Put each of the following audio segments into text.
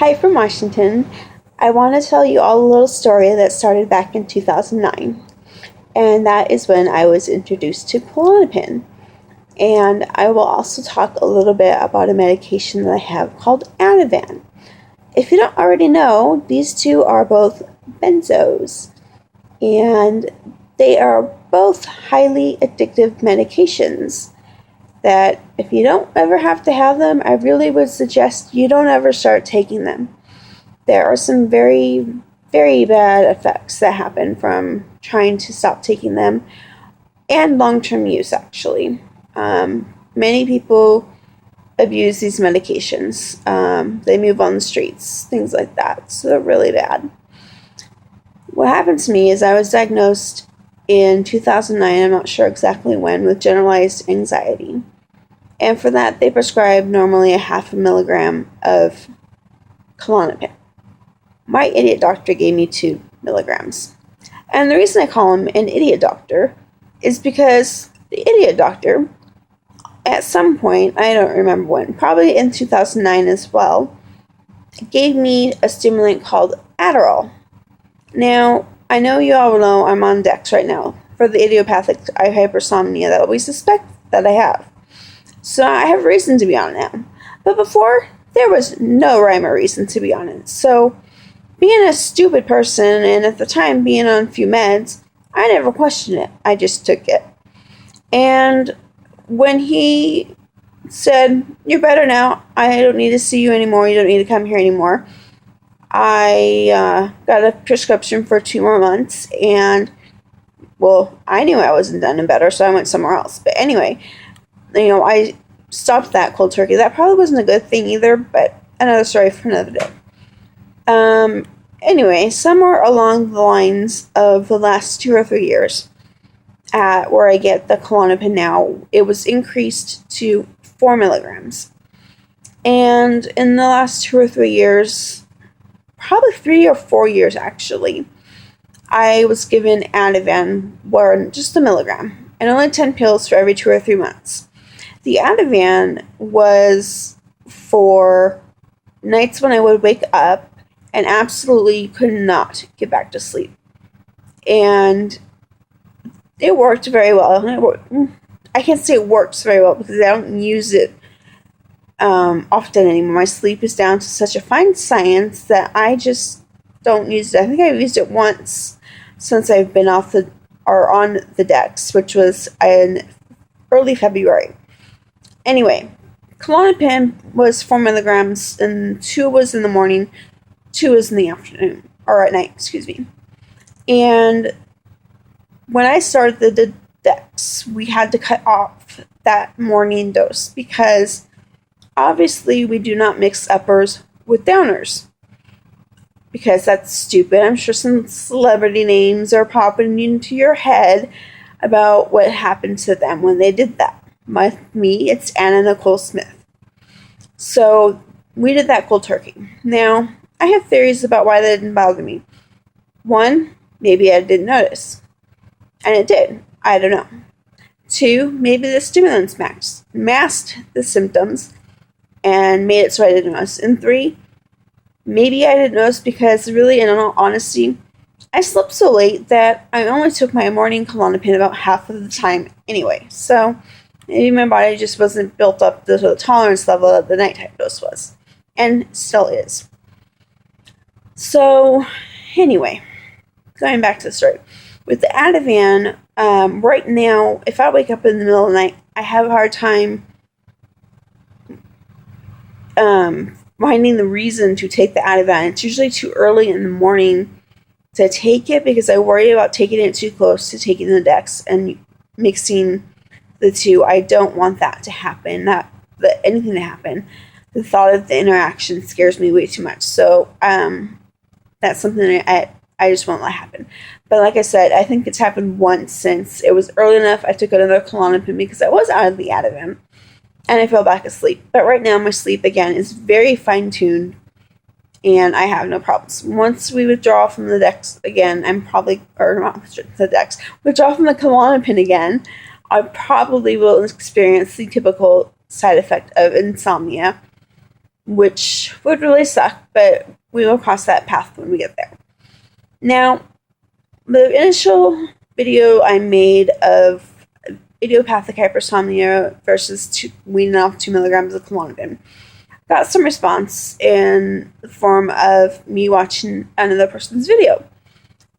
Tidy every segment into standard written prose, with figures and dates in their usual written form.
Hi from Washington. I want to tell you all a little story that started back in 2009, and that is when I was introduced to Klonopin. And I will also talk a little bit about a medication that I have called Ativan. If you don't already know, these two are both Benzos, and they are both highly addictive medications that if you don't ever have to have them, I really would suggest you don't ever start taking them. There are some very, very bad effects that happen from trying to stop taking them, and long-term use, actually. Many people abuse these medications. They move on the streets, things like that, so they're really bad. What happened to me is I was diagnosed in 2009, I'm not sure exactly when, with generalized anxiety. And for that, they prescribe normally a 0.5 milligram of Klonopin. My idiot doctor gave me 2 milligrams. And the reason I call him an idiot doctor is because the idiot doctor, at some point, I don't remember when, probably in 2009 as well, gave me a stimulant called Adderall. Now, I know you all know I'm on Dex right now for the idiopathic hypersomnia that we suspect that I have. So I have reason to be on it now. But before, there was no rhyme or reason to be on it. So, being a stupid person, and at the time being on a few meds, I never questioned it. I just took it. And when he said, "You're better now, I don't need to see you anymore, you don't need to come here anymore," I got a prescription for 2 more months, and, well, I knew I wasn't done and better, so I went somewhere else. But anyway, I stopped that cold turkey. That probably wasn't a good thing either, but another story for another day. Anyway, somewhere along the lines of the last 2 or 3 years, at where I get the Klonopin now, it was increased to 4 milligrams. And in the last 2 or 3 years, probably 3 or 4 years actually, I was given Ativan, where just 1 milligram, and only 10 pills for every 2 or 3 months. The Ativan was for nights when I would wake up and absolutely could not get back to sleep. And it worked very well. I can't say it works very well because I don't use it often anymore. My sleep is down to such a fine science that I just don't use it. I think I've used it once since I've been on the Dex, which was in early February. Anyway, Klonopin was 4 milligrams, and 2 was in the morning, 2 was in the afternoon, or at night, excuse me. And when I started the Dex, we had to cut off that morning dose because obviously we do not mix uppers with downers, because that's stupid. I'm sure some celebrity names are popping into your head about what happened to them when they did that. With me, it's Anna Nicole Smith. So we did that cold turkey. Now, I have theories about why that didn't bother me. 1, maybe I didn't notice. And it did. I don't know. 2, maybe the stimulants masked the symptoms and made it so I didn't notice. And 3, maybe I didn't notice because really, in all honesty, I slept so late that I only took my morning Klonopin about half of the time anyway. So maybe my body just wasn't built up to the tolerance level that the nighttime dose was. And still is. So, anyway, going back to the story. With the Ativan, right now, if I wake up in the middle of the night, I have a hard time finding the reason to take the Ativan. It's usually too early in the morning to take it because I worry about taking it too close to taking the Dex and mixing the two. I don't want that to happen, anything to happen. The thought of the interaction scares me way too much. So, that's something that I just won't let happen. But like I said, I think it's happened once since it was early enough. I took another Klonopin because I was out of the Ativan, and I fell back asleep. But right now, my sleep, again, is very fine-tuned, and I have no problems. Once we withdraw from the Dex again, withdraw from the Klonopin again, I probably will experience the typical side effect of insomnia. which would really suck, but we will cross that path when we get there. Now, the initial video I made of idiopathic hypersomnia versus weaning off 2 milligrams of Klonopin got some response in the form of me watching another person's video.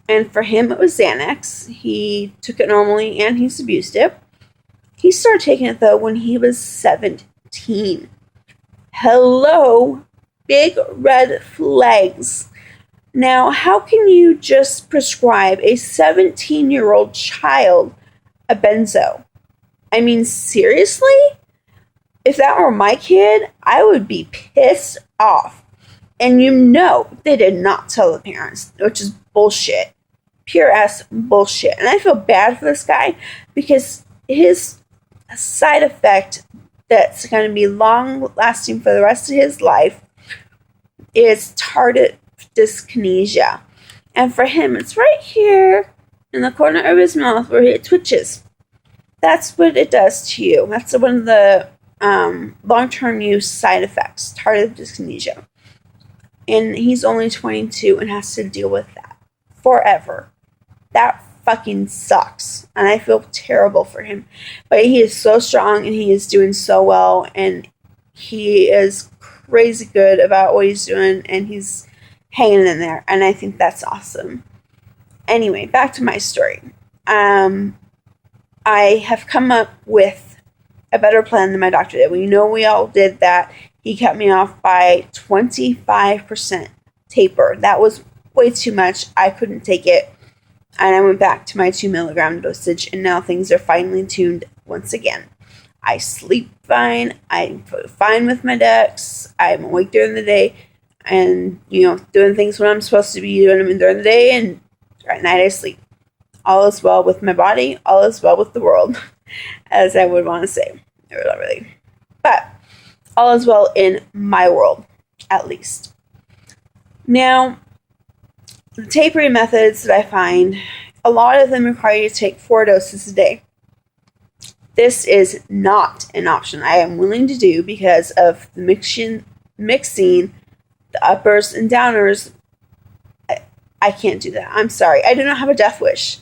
And for him, it was Xanax. He took it normally and he's abused it. He started taking it, though, when he was 17. Hello, big red flags. Now, how can you just prescribe a 17-year-old child a benzo? I mean, seriously? If that were my kid, I would be pissed off. And you know they did not tell the parents, which is bullshit. Pure ass bullshit. And I feel bad for this guy because his side effect that's going to be long lasting for the rest of his life is tardive dyskinesia. And for him, it's right here in the corner of his mouth where it twitches. That's what it does to you. That's one of the long-term use side effects, tardive dyskinesia. And he's only 22 and has to deal with that forever. That fucking sucks. And I feel terrible for him. But he is so strong and he is doing so well. And he is crazy good about what he's doing. And he's hanging in there. And I think that's awesome. Anyway, back to my story. I have come up with a better plan than my doctor did. We know we all did that. He cut me off by 25% taper. That was way too much. I couldn't take it. And I went back to my 2 milligram dosage. And now things are finely tuned once again. I sleep fine. I'm fine with my dex. I'm awake during the day. And, doing things when I'm supposed to be doing them during the day. And at night I sleep. All is well with my body. All is well with the world. As I would want to say. Not really. But all is well in my world, at least. Now, the tapering methods that I find, a lot of them require you to take 4 doses a day. This is not an option I am willing to do because of the mixing the uppers and downers. I can't do that. I'm sorry. I do not have a death wish.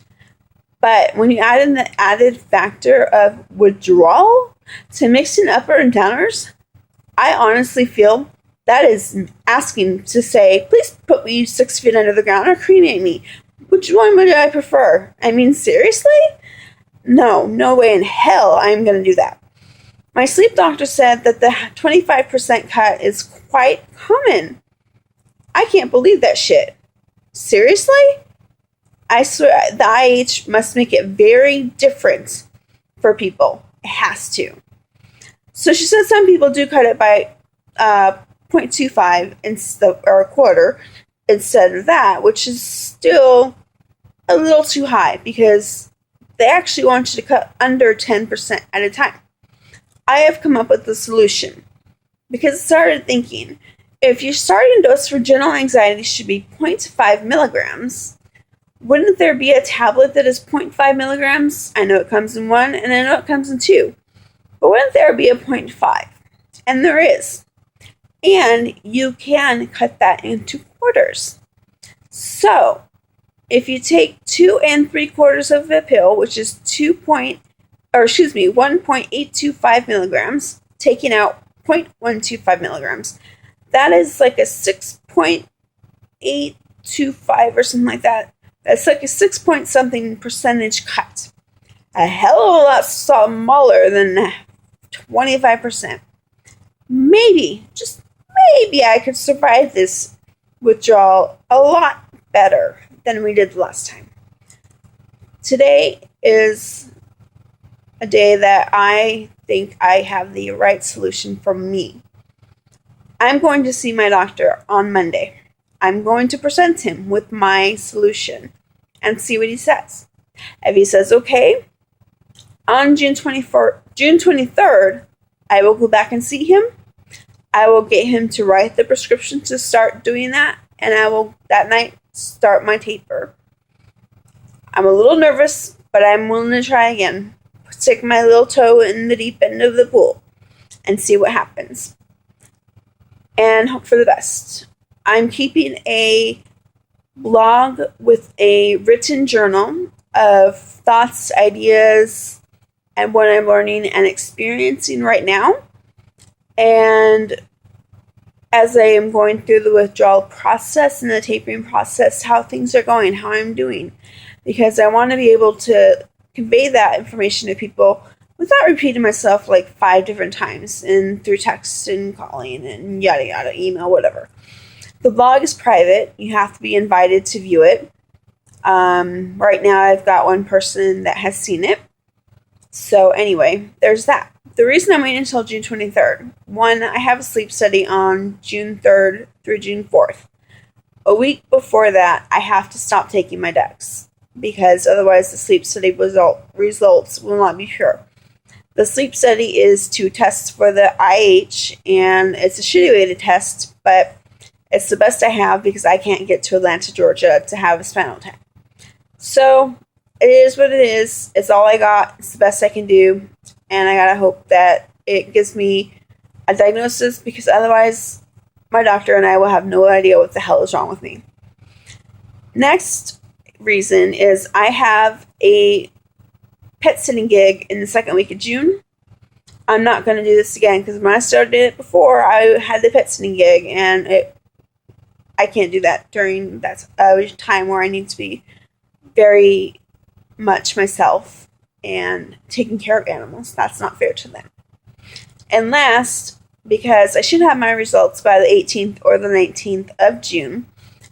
But when you add in the added factor of withdrawal to mixing upper and downers, I honestly feel that is asking to say, please put me 6 feet under the ground or cremate me. Which one would I prefer? I mean, seriously? No way in hell I'm going to do that. My sleep doctor said that the 25% cut is quite common. I can't believe that shit. Seriously? I swear, the IH must make it very different for people. It has to. So she said some people do cut it by 0.25 or a quarter instead of that, which is still a little too high because they actually want you to cut under 10% at a time. I have come up with a solution because I started thinking, if your starting dose for general anxiety should be 0.5 milligrams, wouldn't there be a tablet that is 0.5 milligrams? I know it comes in 1 and I know it comes in 2. But wouldn't there be a 0.5? And there is. And you can cut that into quarters. So, if you take 2 3/4 of a pill, which is 1.825 milligrams, taking out 0.125 milligrams, that is like a 6.825 or something like that. That's like a 6-point-something percentage cut. A hell of a lot smaller than 25%. Maybe, just maybe I could survive this withdrawal a lot better than we did last time. Today is a day that I think I have the right solution for me. I'm going to see my doctor on Monday. I'm going to present him with my solution and see what he says. If he says okay, on June 23rd, I will go back and see him. I will get him to write the prescription to start doing that, and I will, that night, start my taper. I'm a little nervous, but I'm willing to try again. Stick my little toe in the deep end of the pool and see what happens. and hope for the best. I'm keeping a blog with a written journal of thoughts, ideas, and what I'm learning and experiencing right now. And as I am going through the withdrawal process and the tapering process, how things are going, how I'm doing. Because I want to be able to convey that information to people without repeating myself like 5 different times and through text and calling and yada yada, email, whatever. The blog is private. You have to be invited to view it. Right now I've got one person that has seen it. So anyway, there's that. The reason I'm waiting until June 23rd, one, I have a sleep study on June 3rd through June 4th. A week before that, I have to stop taking my Dex, because otherwise the sleep study results will not be pure. The sleep study is to test for the IH, and it's a shitty way to test, but it's the best I have because I can't get to Atlanta, Georgia to have a spinal tap. So it is what it is. It's all I got. It's the best I can do. And I gotta hope that it gives me a diagnosis, because otherwise my doctor and I will have no idea what the hell is wrong with me. Next reason is I have a pet sitting gig in the second week of June. I'm not going to do this again, because when I started it before, I had the pet sitting gig, and I can't do that during that time where I need to be very much myself and taking care of animals. That's not fair to them. And last, because I should have my results by the 18th or the 19th of June,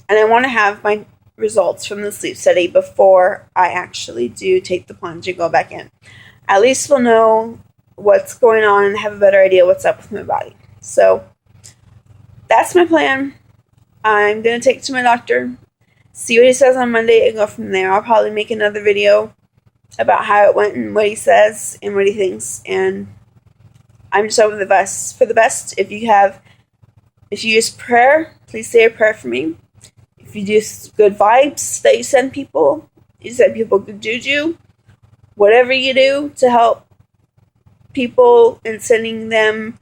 and I want to have my results from the sleep study before I actually do take the plunge and go back in. At least we'll know what's going on and have a better idea what's up with my body. So that's my plan. I'm going to take it to my doctor, see what he says on Monday, and go from there. I'll probably make another video about how it went and what he says and what he thinks. And I'm just hoping for the best. If you use prayer, please say a prayer for me. If you do good vibes that you send people good juju, whatever you do to help people and sending them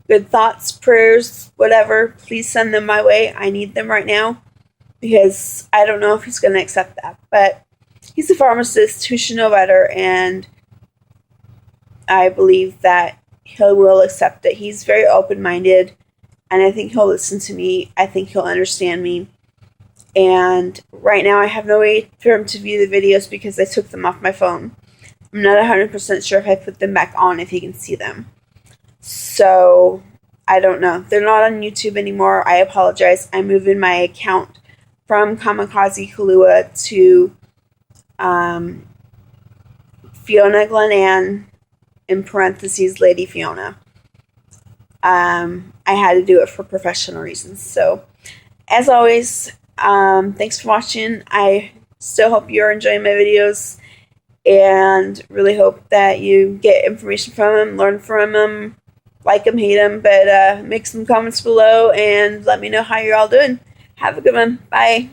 good thoughts, prayers, whatever, please send them my way. I need them right now, because I don't know if he's going to accept that. But he's a pharmacist who should know better, and I believe that he will accept it. He's very open-minded, and I think he'll listen to me. I think he'll understand me. And right now I have no way for him to view the videos because I took them off my phone. I'm not 100% sure if I put them back on if he can see them. So, I don't know. They're not on YouTube anymore. I apologize. I'm moving my account from Kamikaze Kalua to Fiona Glenann, in parentheses, Lady Fiona. I had to do it for professional reasons. So, as always, thanks for watching. I still hope you're enjoying my videos, and really hope that you get information from them, learn from them, like them, hate them, but make some comments below and let me know how you're all doing. Have a good one. Bye.